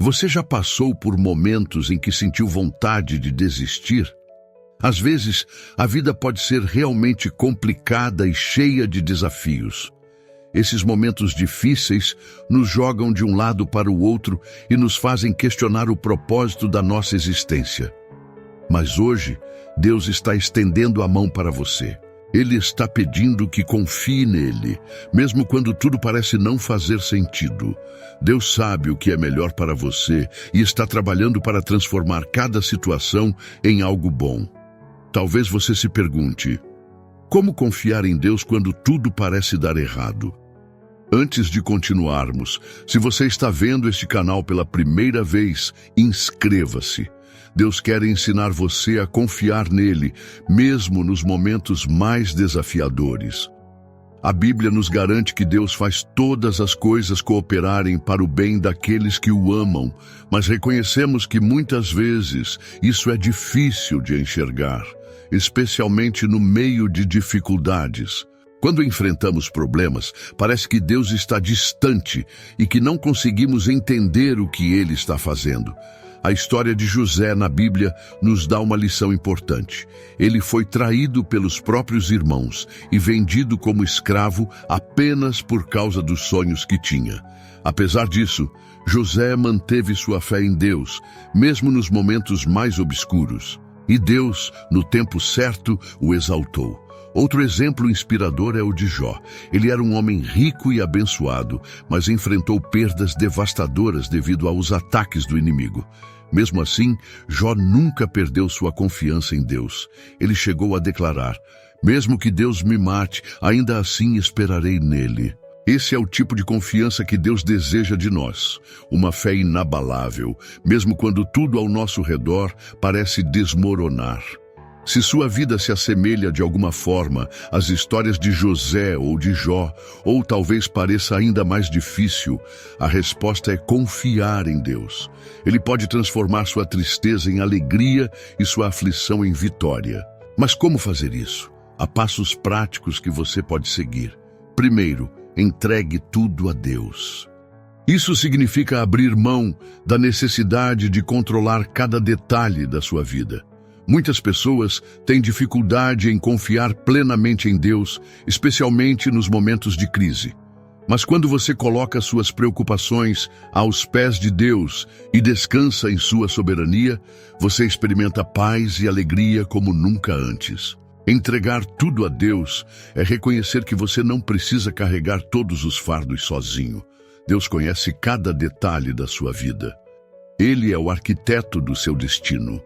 Você já passou por momentos em que sentiu vontade de desistir? Às vezes, a vida pode ser realmente complicada e cheia de desafios. Esses momentos difíceis nos jogam de um lado para o outro e nos fazem questionar o propósito da nossa existência. Mas hoje, Deus está estendendo a mão para você. Ele está pedindo que confie nele, mesmo quando tudo parece não fazer sentido. Deus sabe o que é melhor para você e está trabalhando para transformar cada situação em algo bom. Talvez você se pergunte: como confiar em Deus quando tudo parece dar errado? Antes de continuarmos, se você está vendo este canal pela primeira vez, inscreva-se. Deus quer ensinar você a confiar nele, mesmo nos momentos mais desafiadores. A Bíblia nos garante que Deus faz todas as coisas cooperarem para o bem daqueles que o amam, mas reconhecemos que muitas vezes isso é difícil de enxergar, especialmente no meio de dificuldades. Quando enfrentamos problemas, parece que Deus está distante e que não conseguimos entender o que Ele está fazendo. A história de José na Bíblia nos dá uma lição importante. Ele foi traído pelos próprios irmãos e vendido como escravo apenas por causa dos sonhos que tinha. Apesar disso, José manteve sua fé em Deus, mesmo nos momentos mais obscuros. E Deus, no tempo certo, o exaltou. Outro exemplo inspirador é o de Jó. Ele era um homem rico e abençoado, mas enfrentou perdas devastadoras devido aos ataques do inimigo. Mesmo assim, Jó nunca perdeu sua confiança em Deus. Ele chegou a declarar: mesmo que Deus me mate, ainda assim esperarei nele. Esse é o tipo de confiança que Deus deseja de nós, uma fé inabalável, mesmo quando tudo ao nosso redor parece desmoronar. Se sua vida se assemelha de alguma forma às histórias de José ou de Jó, ou talvez pareça ainda mais difícil, a resposta é confiar em Deus. Ele pode transformar sua tristeza em alegria e sua aflição em vitória. Mas como fazer isso? Há passos práticos que você pode seguir. Primeiro, entregue tudo a Deus. Isso significa abrir mão da necessidade de controlar cada detalhe da sua vida. Muitas pessoas têm dificuldade em confiar plenamente em Deus, especialmente nos momentos de crise. Mas quando você coloca suas preocupações aos pés de Deus e descansa em sua soberania, você experimenta paz e alegria como nunca antes. Entregar tudo a Deus é reconhecer que você não precisa carregar todos os fardos sozinho. Deus conhece cada detalhe da sua vida. Ele é o arquiteto do seu destino.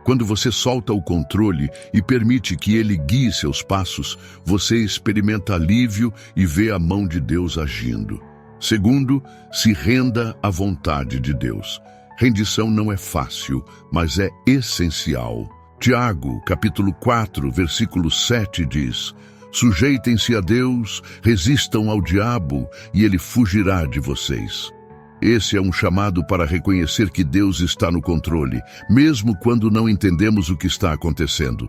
Quando você solta o controle e permite que Ele guie seus passos, você experimenta alívio e vê a mão de Deus agindo. Segundo, se renda à vontade de Deus. Rendição não é fácil, mas é essencial. Tiago, capítulo 4, versículo 7 diz: sujeitem-se a Deus, resistam ao diabo e ele fugirá de vocês. Esse é um chamado para reconhecer que Deus está no controle, mesmo quando não entendemos o que está acontecendo.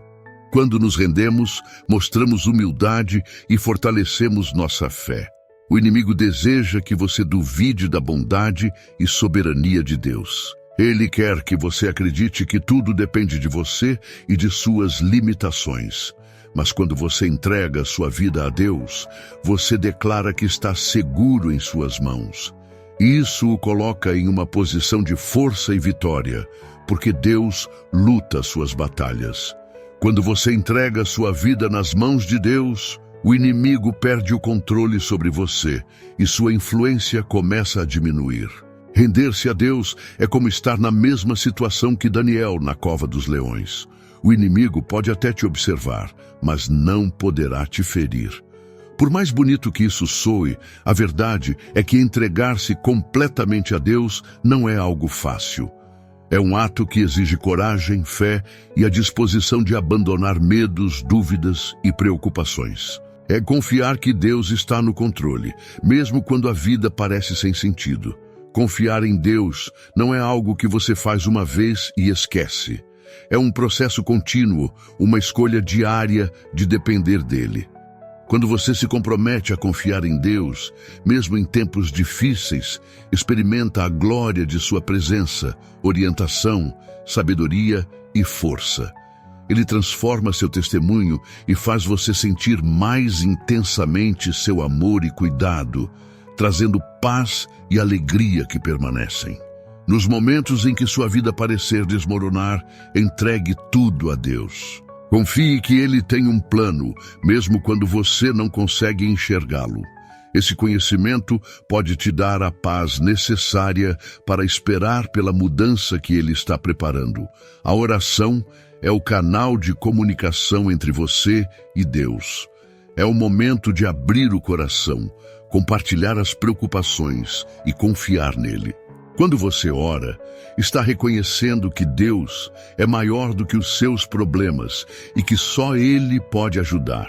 Quando nos rendemos, mostramos humildade e fortalecemos nossa fé. O inimigo deseja que você duvide da bondade e soberania de Deus. Ele quer que você acredite que tudo depende de você e de suas limitações. Mas quando você entrega sua vida a Deus, você declara que está seguro em suas mãos. Isso o coloca em uma posição de força e vitória, porque Deus luta suas batalhas. Quando você entrega sua vida nas mãos de Deus, o inimigo perde o controle sobre você e sua influência começa a diminuir. Render-se a Deus é como estar na mesma situação que Daniel na cova dos leões. O inimigo pode até te observar, mas não poderá te ferir. Por mais bonito que isso soe, a verdade é que entregar-se completamente a Deus não é algo fácil. É um ato que exige coragem, fé e a disposição de abandonar medos, dúvidas e preocupações. É confiar que Deus está no controle, mesmo quando a vida parece sem sentido. Confiar em Deus não é algo que você faz uma vez e esquece. É um processo contínuo, uma escolha diária de depender dele. Quando você se compromete a confiar em Deus, mesmo em tempos difíceis, experimenta a glória de sua presença, orientação, sabedoria e força. Ele transforma seu testemunho e faz você sentir mais intensamente seu amor e cuidado, trazendo paz e alegria que permanecem. Nos momentos em que sua vida parecer desmoronar, entregue tudo a Deus. Confie que Ele tem um plano, mesmo quando você não consegue enxergá-lo. Esse conhecimento pode te dar a paz necessária para esperar pela mudança que Ele está preparando. A oração é o canal de comunicação entre você e Deus. É o momento de abrir o coração, compartilhar as preocupações e confiar nele. Quando você ora, está reconhecendo que Deus é maior do que os seus problemas e que só Ele pode ajudar.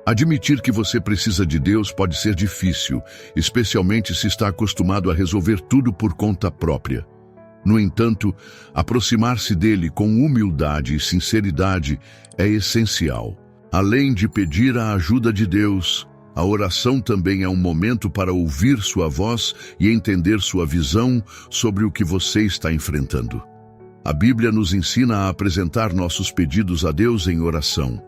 Admitir que você precisa de Deus pode ser difícil, especialmente se está acostumado a resolver tudo por conta própria. No entanto, aproximar-se dele com humildade e sinceridade é essencial. Além de pedir a ajuda de Deus, a oração também é um momento para ouvir sua voz e entender sua visão sobre o que você está enfrentando. A Bíblia nos ensina a apresentar nossos pedidos a Deus em oração.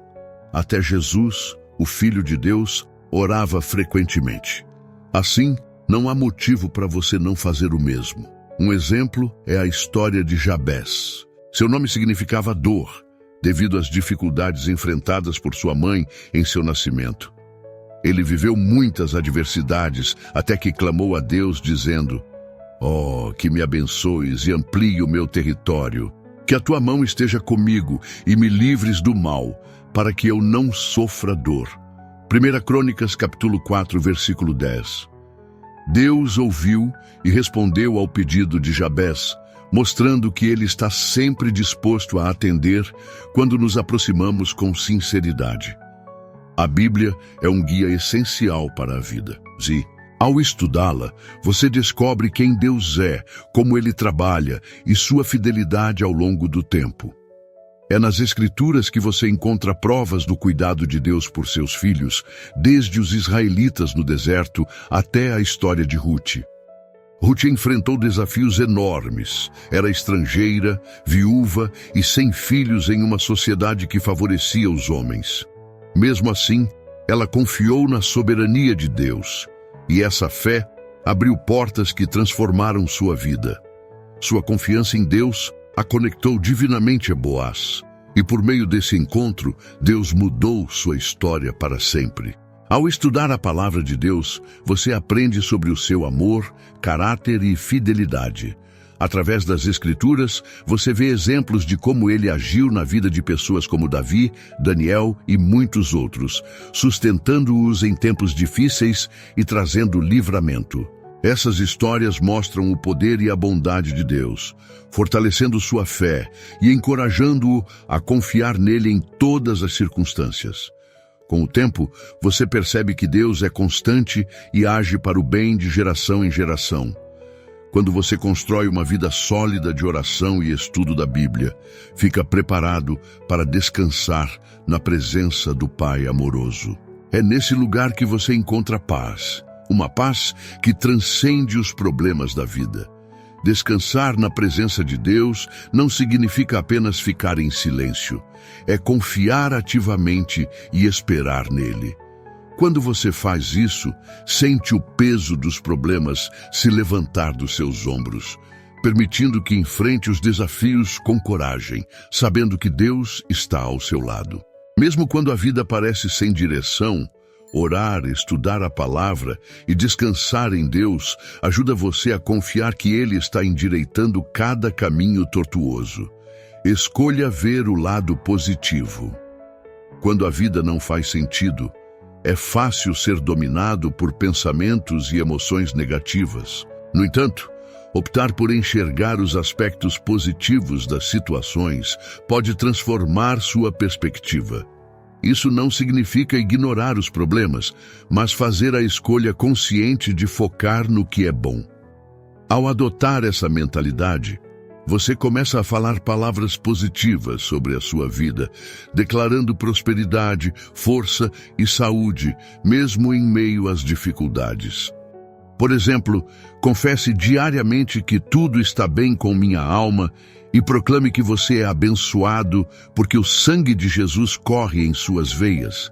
Até Jesus, o Filho de Deus, orava frequentemente. Assim, não há motivo para você não fazer o mesmo. Um exemplo é a história de Jabés. Seu nome significava dor, devido às dificuldades enfrentadas por sua mãe em seu nascimento. Ele viveu muitas adversidades até que clamou a Deus dizendo: "Oh, que me abençoes e amplie o meu território, que a tua mão esteja comigo e me livres do mal, para que eu não sofra dor." 1 Crônicas, capítulo 4, versículo 10. Deus ouviu e respondeu ao pedido de Jabés, mostrando que Ele está sempre disposto a atender quando nos aproximamos com sinceridade. A Bíblia é um guia essencial para a vida. Ao estudá-la, você descobre quem Deus é, como Ele trabalha e sua fidelidade ao longo do tempo. É nas Escrituras que você encontra provas do cuidado de Deus por seus filhos, desde os israelitas no deserto até a história de Ruth. Ruth enfrentou desafios enormes. Era estrangeira, viúva e sem filhos em uma sociedade que favorecia os homens. Mesmo assim, ela confiou na soberania de Deus, e essa fé abriu portas que transformaram sua vida. Sua confiança em Deus a conectou divinamente a Boaz, e por meio desse encontro, Deus mudou sua história para sempre. Ao estudar a palavra de Deus, você aprende sobre o seu amor, caráter e fidelidade. Através das Escrituras, você vê exemplos de como ele agiu na vida de pessoas como Davi, Daniel e muitos outros, sustentando-os em tempos difíceis e trazendo livramento. Essas histórias mostram o poder e a bondade de Deus, fortalecendo sua fé e encorajando-o a confiar nele em todas as circunstâncias. Com o tempo, você percebe que Deus é constante e age para o bem de geração em geração. Quando você constrói uma vida sólida de oração e estudo da Bíblia, fica preparado para descansar na presença do Pai amoroso. É nesse lugar que você encontra paz, uma paz que transcende os problemas da vida. Descansar na presença de Deus não significa apenas ficar em silêncio, é confiar ativamente e esperar nele. Quando você faz isso, sente o peso dos problemas se levantar dos seus ombros, permitindo que enfrente os desafios com coragem, sabendo que Deus está ao seu lado. Mesmo quando a vida parece sem direção, orar, estudar a palavra e descansar em Deus ajuda você a confiar que Ele está endireitando cada caminho tortuoso. Escolha ver o lado positivo. Quando a vida não faz sentido, é fácil ser dominado por pensamentos e emoções negativas. No entanto, optar por enxergar os aspectos positivos das situações pode transformar sua perspectiva. Isso não significa ignorar os problemas, mas fazer a escolha consciente de focar no que é bom. Ao adotar essa mentalidade, Você começa a falar palavras positivas sobre a sua vida, declarando prosperidade, força e saúde, mesmo em meio às dificuldades. Por exemplo, confesse diariamente que tudo está bem com minha alma e proclame que você é abençoado porque o sangue de Jesus corre em suas veias.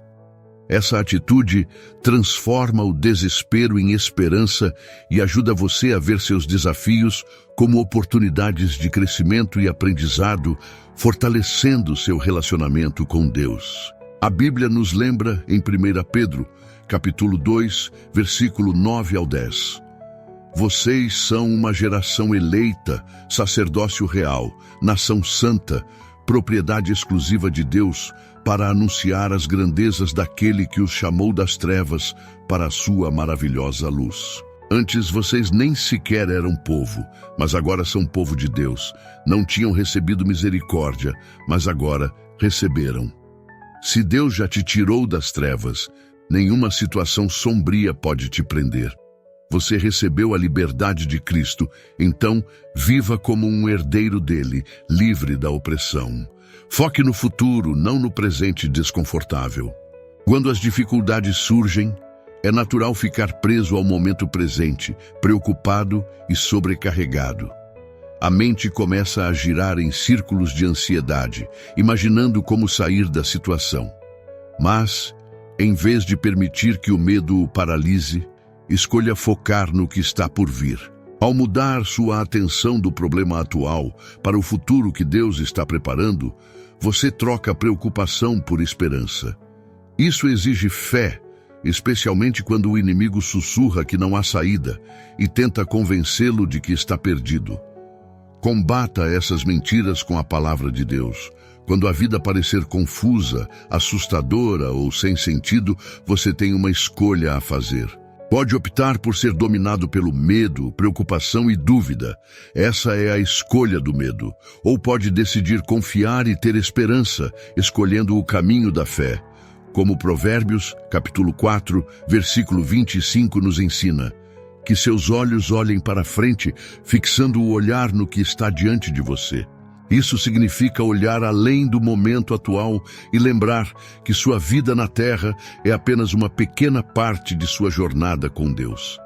Essa atitude transforma o desespero em esperança e ajuda você a ver seus desafios como oportunidades de crescimento e aprendizado, fortalecendo seu relacionamento com Deus. A Bíblia nos lembra em 1 Pedro, capítulo 2, versículo 9 ao 10. Vocês são uma geração eleita, sacerdócio real, nação santa, propriedade exclusiva de Deus, para anunciar as grandezas daquele que os chamou das trevas para a sua maravilhosa luz. Antes vocês nem sequer eram povo, mas agora são povo de Deus. Não tinham recebido misericórdia, mas agora receberam. Se Deus já te tirou das trevas, nenhuma situação sombria pode te prender. Você recebeu a liberdade de Cristo, então viva como um herdeiro dele, livre da opressão. Foque no futuro, não no presente desconfortável. Quando as dificuldades surgem, é natural ficar preso ao momento presente, preocupado e sobrecarregado. A mente começa a girar em círculos de ansiedade, imaginando como sair da situação. Mas, em vez de permitir que o medo o paralise, escolha focar no que está por vir. Ao mudar sua atenção do problema atual para o futuro que Deus está preparando, você troca a preocupação por esperança. Isso exige fé, especialmente quando o inimigo sussurra que não há saída e tenta convencê-lo de que está perdido. Combata essas mentiras com a palavra de Deus. Quando a vida parecer confusa, assustadora ou sem sentido, você tem uma escolha a fazer. Pode optar por ser dominado pelo medo, preocupação e dúvida. Essa é a escolha do medo. Ou pode decidir confiar e ter esperança, escolhendo o caminho da fé. Como Provérbios, capítulo 4, versículo 25 nos ensina: que seus olhos olhem para frente, fixando o olhar no que está diante de você. Isso significa olhar além do momento atual e lembrar que sua vida na Terra é apenas uma pequena parte de sua jornada com Deus.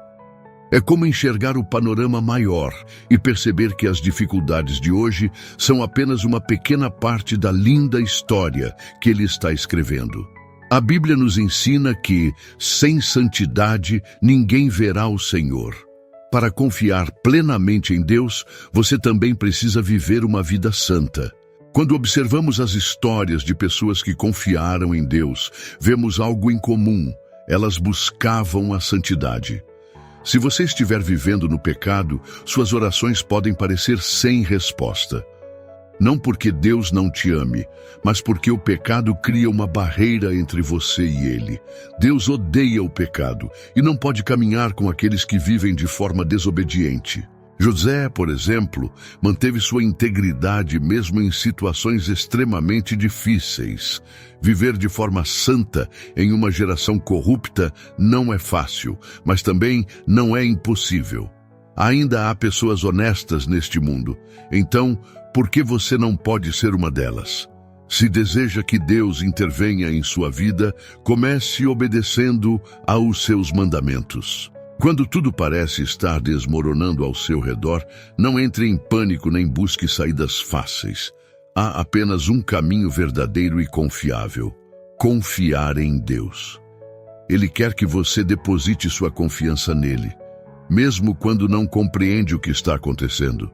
É como enxergar o panorama maior e perceber que as dificuldades de hoje são apenas uma pequena parte da linda história que Ele está escrevendo. A Bíblia nos ensina que, sem santidade, ninguém verá o Senhor. Para confiar plenamente em Deus, você também precisa viver uma vida santa. Quando observamos as histórias de pessoas que confiaram em Deus, vemos algo em comum: elas buscavam a santidade. Se você estiver vivendo no pecado, suas orações podem parecer sem resposta. Não porque Deus não te ame, mas porque o pecado cria uma barreira entre você e Ele. Deus odeia o pecado e não pode caminhar com aqueles que vivem de forma desobediente. José, por exemplo, manteve sua integridade mesmo em situações extremamente difíceis. Viver de forma santa em uma geração corrupta não é fácil, mas também não é impossível. Ainda há pessoas honestas neste mundo, então, por que você não pode ser uma delas? Se deseja que Deus intervenha em sua vida, comece obedecendo aos seus mandamentos. Quando tudo parece estar desmoronando ao seu redor, não entre em pânico nem busque saídas fáceis. Há apenas um caminho verdadeiro e confiável: confiar em Deus. Ele quer que você deposite sua confiança nele, mesmo quando não compreende o que está acontecendo.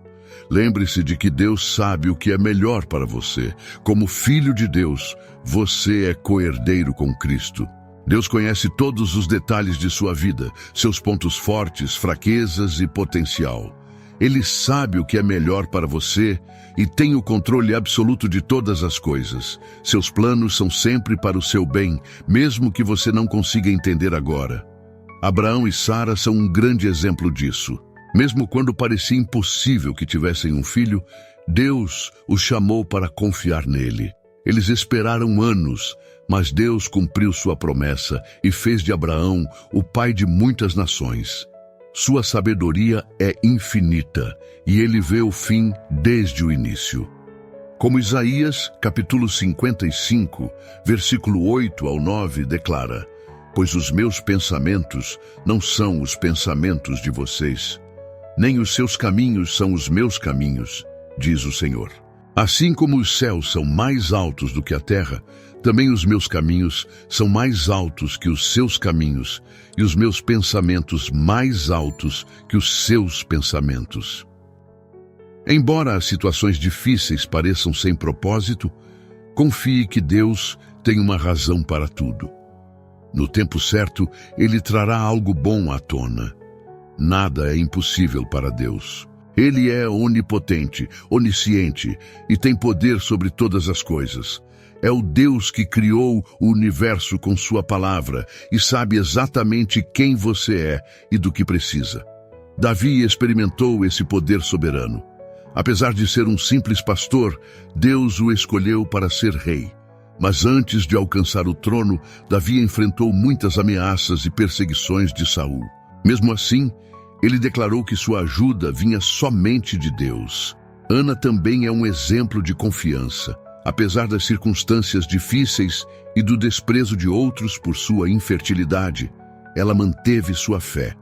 Lembre-se de que Deus sabe o que é melhor para você. Como filho de Deus, você é co-herdeiro com Cristo. Deus conhece todos os detalhes de sua vida, seus pontos fortes, fraquezas e potencial. Ele sabe o que é melhor para você e tem o controle absoluto de todas as coisas. Seus planos são sempre para o seu bem, mesmo que você não consiga entender agora. Abraão e Sara são um grande exemplo disso. Mesmo quando parecia impossível que tivessem um filho, Deus os chamou para confiar nele. Eles esperaram anos, mas Deus cumpriu sua promessa e fez de Abraão o pai de muitas nações. Sua sabedoria é infinita e ele vê o fim desde o início. Como Isaías, capítulo 55, versículo 8 ao 9, declara: pois os meus pensamentos não são os pensamentos de vocês, nem os seus caminhos são os meus caminhos, diz o Senhor. Assim como os céus são mais altos do que a terra, também os meus caminhos são mais altos que os seus caminhos, e os meus pensamentos mais altos que os seus pensamentos. Embora as situações difíceis pareçam sem propósito, confie que Deus tem uma razão para tudo. No tempo certo, Ele trará algo bom à tona. Nada é impossível para Deus. Ele é onipotente, onisciente e tem poder sobre todas as coisas. É o Deus que criou o universo com sua palavra e sabe exatamente quem você é e do que precisa. Davi experimentou esse poder soberano. Apesar de ser um simples pastor, Deus o escolheu para ser rei. Mas antes de alcançar o trono, Davi enfrentou muitas ameaças e perseguições de Saul. Mesmo assim, ele declarou que sua ajuda vinha somente de Deus. Ana também é um exemplo de confiança. Apesar das circunstâncias difíceis e do desprezo de outros por sua infertilidade, ela manteve sua fé.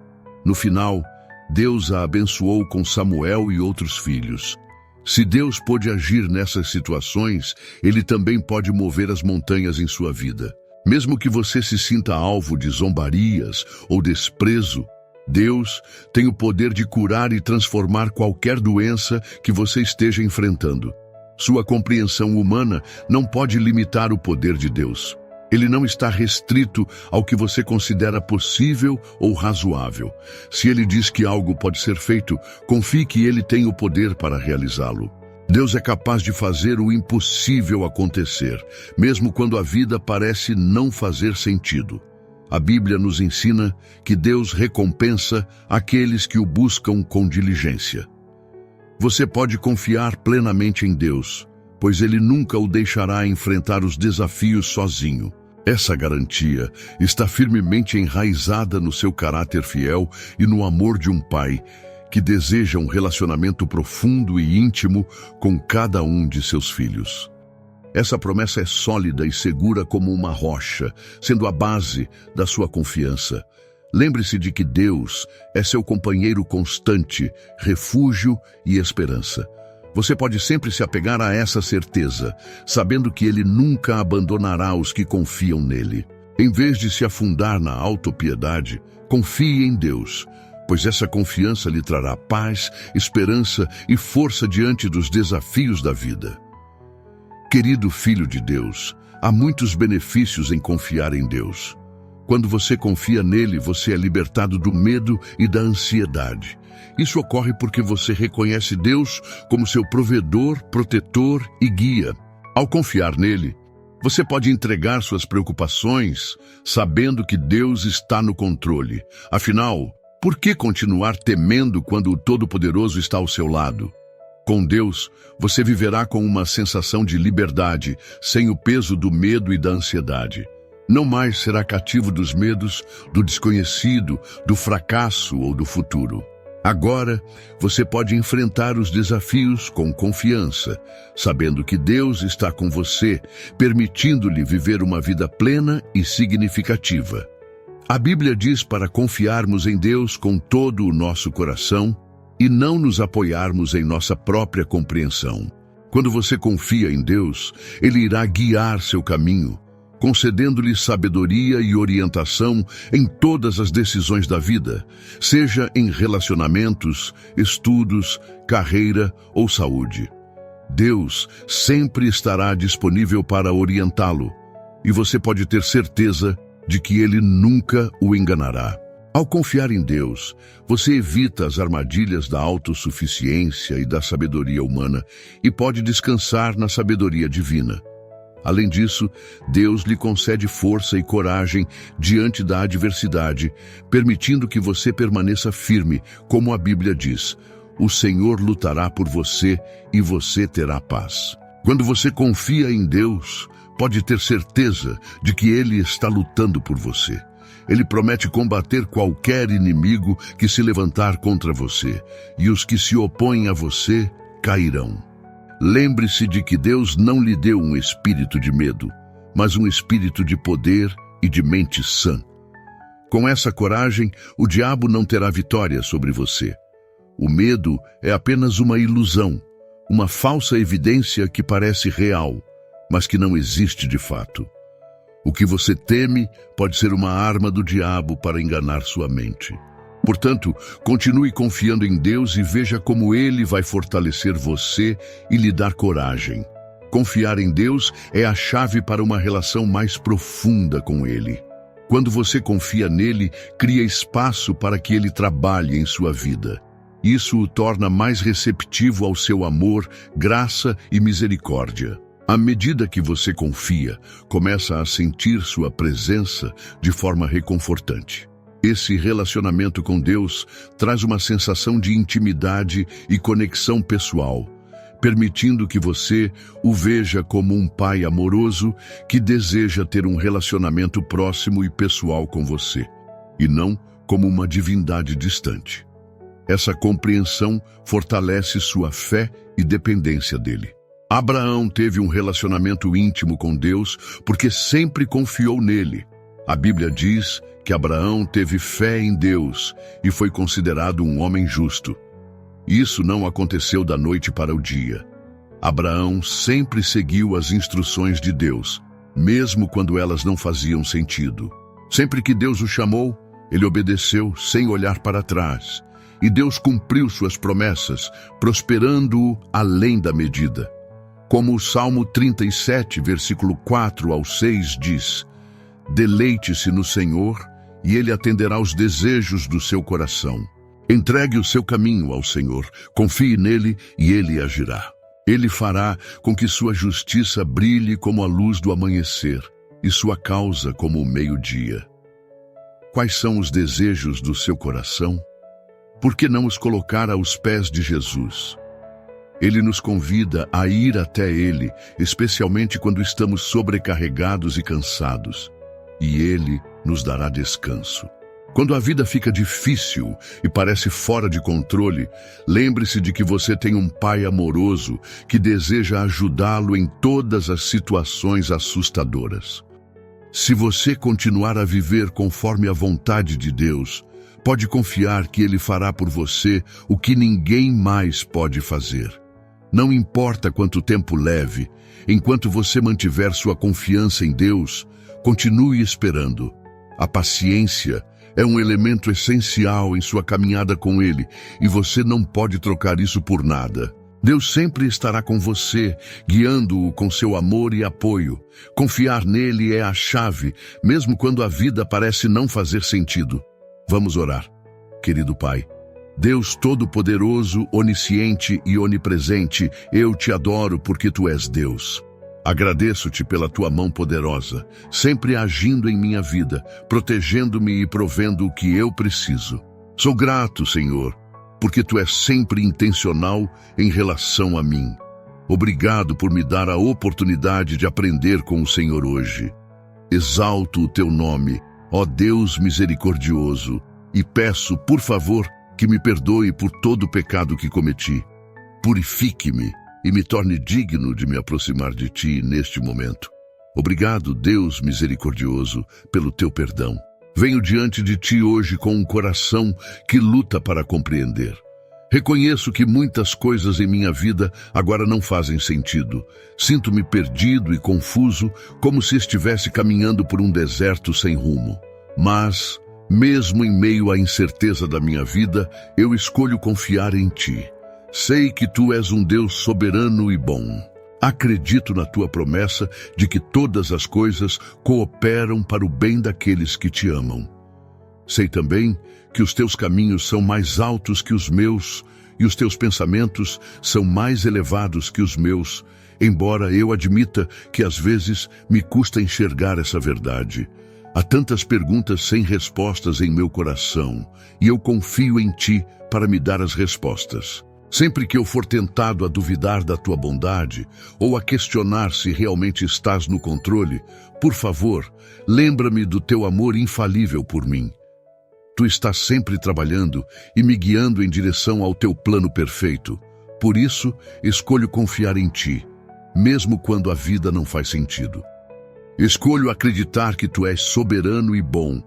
No final, Deus a abençoou com Samuel e outros filhos. Se Deus pôde agir nessas situações, Ele também pode mover as montanhas em sua vida. Mesmo que você se sinta alvo de zombarias ou desprezo, Deus tem o poder de curar e transformar qualquer doença que você esteja enfrentando. Sua compreensão humana não pode limitar o poder de Deus. Ele não está restrito ao que você considera possível ou razoável. Se Ele diz que algo pode ser feito, confie que Ele tem o poder para realizá-lo. Deus é capaz de fazer o impossível acontecer, mesmo quando a vida parece não fazer sentido. A Bíblia nos ensina que Deus recompensa aqueles que o buscam com diligência. Você pode confiar plenamente em Deus, pois Ele nunca o deixará enfrentar os desafios sozinho. Essa garantia está firmemente enraizada no seu caráter fiel e no amor de um pai que deseja um relacionamento profundo e íntimo com cada um de seus filhos. Essa promessa é sólida e segura como uma rocha, sendo a base da sua confiança. Lembre-se de que Deus é seu companheiro constante, refúgio e esperança. Você pode sempre se apegar a essa certeza, sabendo que Ele nunca abandonará os que confiam nele. Em vez de se afundar na autopiedade, confie em Deus, pois essa confiança lhe trará paz, esperança e força diante dos desafios da vida. Querido filho de Deus, há muitos benefícios em confiar em Deus. Quando você confia nele, você é libertado do medo e da ansiedade. Isso ocorre porque você reconhece Deus como seu provedor, protetor e guia. Ao confiar nele, você pode entregar suas preocupações, sabendo que Deus está no controle. Afinal, por que continuar temendo quando o Todo-Poderoso está ao seu lado? Com Deus, você viverá com uma sensação de liberdade, sem o peso do medo e da ansiedade. Não mais será cativo dos medos, do desconhecido, do fracasso ou do futuro. Agora, você pode enfrentar os desafios com confiança, sabendo que Deus está com você, permitindo-lhe viver uma vida plena e significativa. A Bíblia diz para confiarmos em Deus com todo o nosso coração e não nos apoiarmos em nossa própria compreensão. Quando você confia em Deus, Ele irá guiar seu caminho, concedendo-lhe sabedoria e orientação em todas as decisões da vida, seja em relacionamentos, estudos, carreira ou saúde. Deus sempre estará disponível para orientá-lo, e você pode ter certeza de que Ele nunca o enganará. Ao confiar em Deus, você evita as armadilhas da autossuficiência e da sabedoria humana e pode descansar na sabedoria divina. Além disso, Deus lhe concede força e coragem diante da adversidade, permitindo que você permaneça firme, como a Bíblia diz: o Senhor lutará por você e você terá paz. Quando você confia em Deus, pode ter certeza de que Ele está lutando por você. Ele promete combater qualquer inimigo que se levantar contra você, e os que se opõem a você cairão. Lembre-se de que Deus não lhe deu um espírito de medo, mas um espírito de poder e de mente sã. Com essa coragem, o diabo não terá vitória sobre você. O medo é apenas uma ilusão, uma falsa evidência que parece real, mas que não existe de fato. O que você teme pode ser uma arma do diabo para enganar sua mente. Portanto, continue confiando em Deus e veja como Ele vai fortalecer você e lhe dar coragem. Confiar em Deus é a chave para uma relação mais profunda com Ele. Quando você confia nele, cria espaço para que Ele trabalhe em sua vida. Isso o torna mais receptivo ao seu amor, graça e misericórdia. À medida que você confia, começa a sentir sua presença de forma reconfortante. Esse relacionamento com Deus traz uma sensação de intimidade e conexão pessoal, permitindo que você o veja como um pai amoroso que deseja ter um relacionamento próximo e pessoal com você, e não como uma divindade distante. Essa compreensão fortalece sua fé e dependência dele. Abraão teve um relacionamento íntimo com Deus porque sempre confiou nele. A Bíblia diz que Abraão teve fé em Deus e foi considerado um homem justo. Isso não aconteceu da noite para o dia. Abraão sempre seguiu as instruções de Deus, mesmo quando elas não faziam sentido. Sempre que Deus o chamou, ele obedeceu sem olhar para trás. E Deus cumpriu suas promessas, prosperando-o além da medida. Como o Salmo 37, versículo 4 ao 6 diz: Deleite-se no Senhor, e Ele atenderá os desejos do seu coração. Entregue o seu caminho ao Senhor, confie nele e Ele agirá. Ele fará com que sua justiça brilhe como a luz do amanhecer e sua causa como o meio-dia. Quais são os desejos do seu coração? Por que não os colocar aos pés de Jesus? Ele nos convida a ir até Ele, especialmente quando estamos sobrecarregados e cansados, e Ele nos dará descanso. Quando a vida fica difícil e parece fora de controle, lembre-se de que você tem um Pai amoroso que deseja ajudá-lo em todas as situações assustadoras. Se você continuar a viver conforme a vontade de Deus, pode confiar que Ele fará por você o que ninguém mais pode fazer. Não importa quanto tempo leve, enquanto você mantiver sua confiança em Deus, continue esperando. A paciência é um elemento essencial em sua caminhada com Ele, e você não pode trocar isso por nada. Deus sempre estará com você, guiando-o com seu amor e apoio. Confiar nele é a chave, mesmo quando a vida parece não fazer sentido. Vamos orar. Querido Pai, Deus Todo-Poderoso, onisciente e onipresente, eu te adoro porque tu és Deus. Agradeço-te pela tua mão poderosa, sempre agindo em minha vida, protegendo-me e provendo o que eu preciso. Sou grato, Senhor, porque tu és sempre intencional em relação a mim. Obrigado por me dar a oportunidade de aprender com o Senhor hoje. Exalto o teu nome, ó Deus misericordioso, e peço, por favor, que me perdoe por todo o pecado que cometi. Purifique-me e me torne digno de me aproximar de ti neste momento. Obrigado, Deus misericordioso, pelo teu perdão. Venho diante de ti hoje com um coração que luta para compreender. Reconheço que muitas coisas em minha vida agora não fazem sentido. Sinto-me perdido e confuso, como se estivesse caminhando por um deserto sem rumo. Mas, mesmo em meio à incerteza da minha vida, eu escolho confiar em ti. Sei que tu és um Deus soberano e bom. Acredito na tua promessa de que todas as coisas cooperam para o bem daqueles que te amam. Sei também que os teus caminhos são mais altos que os meus e os teus pensamentos são mais elevados que os meus, embora eu admita que às vezes me custa enxergar essa verdade. Há tantas perguntas sem respostas em meu coração, e eu confio em ti para me dar as respostas. Sempre que eu for tentado a duvidar da tua bondade ou a questionar se realmente estás no controle, por favor, lembra-me do teu amor infalível por mim. Tu estás sempre trabalhando e me guiando em direção ao teu plano perfeito. Por isso, escolho confiar em ti, mesmo quando a vida não faz sentido. Escolho acreditar que tu és soberano e bom,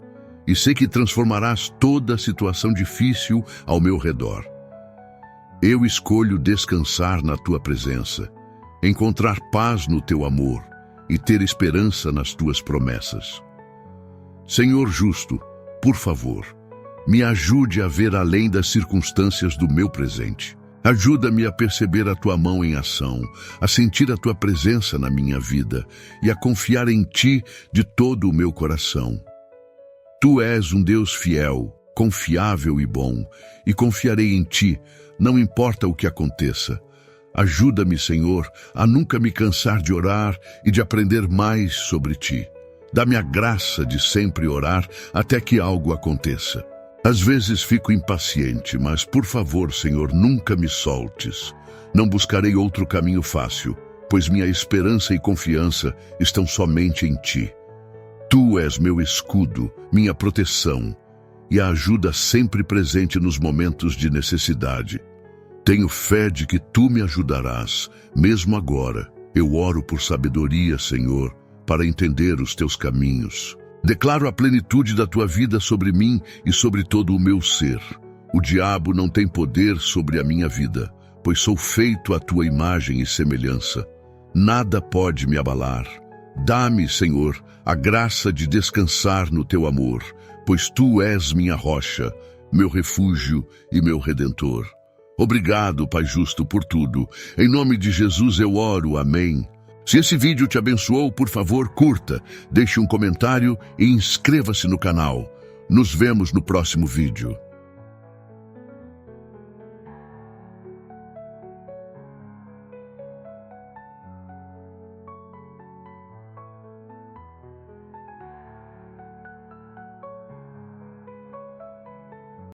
e sei que transformarás toda situação difícil ao meu redor. Eu escolho descansar na tua presença, encontrar paz no teu amor e ter esperança nas tuas promessas. Senhor justo, por favor, me ajude a ver além das circunstâncias do meu presente. Ajuda-me a perceber a tua mão em ação, a sentir a tua presença na minha vida e a confiar em ti de todo o meu coração. Tu és um Deus fiel, confiável e bom, e confiarei em ti, não importa o que aconteça. Ajuda-me, Senhor, a nunca me cansar de orar e de aprender mais sobre ti. Dá-me a graça de sempre orar até que algo aconteça. Às vezes fico impaciente, mas por favor, Senhor, nunca me soltes. Não buscarei outro caminho fácil, pois minha esperança e confiança estão somente em ti. Tu és meu escudo, minha proteção, e a ajuda sempre presente nos momentos de necessidade. Tenho fé de que tu me ajudarás, mesmo agora. Eu oro por sabedoria, Senhor, para entender os teus caminhos. Declaro a plenitude da tua vida sobre mim e sobre todo o meu ser. O diabo não tem poder sobre a minha vida, pois sou feito à tua imagem e semelhança. Nada pode me abalar. Dá-me, Senhor, a graça de descansar no teu amor, pois tu és minha rocha, meu refúgio e meu redentor. Obrigado, Pai justo, por tudo. Em nome de Jesus eu oro. Amém. Se esse vídeo te abençoou, por favor, curta, deixe um comentário e inscreva-se no canal. Nos vemos no próximo vídeo.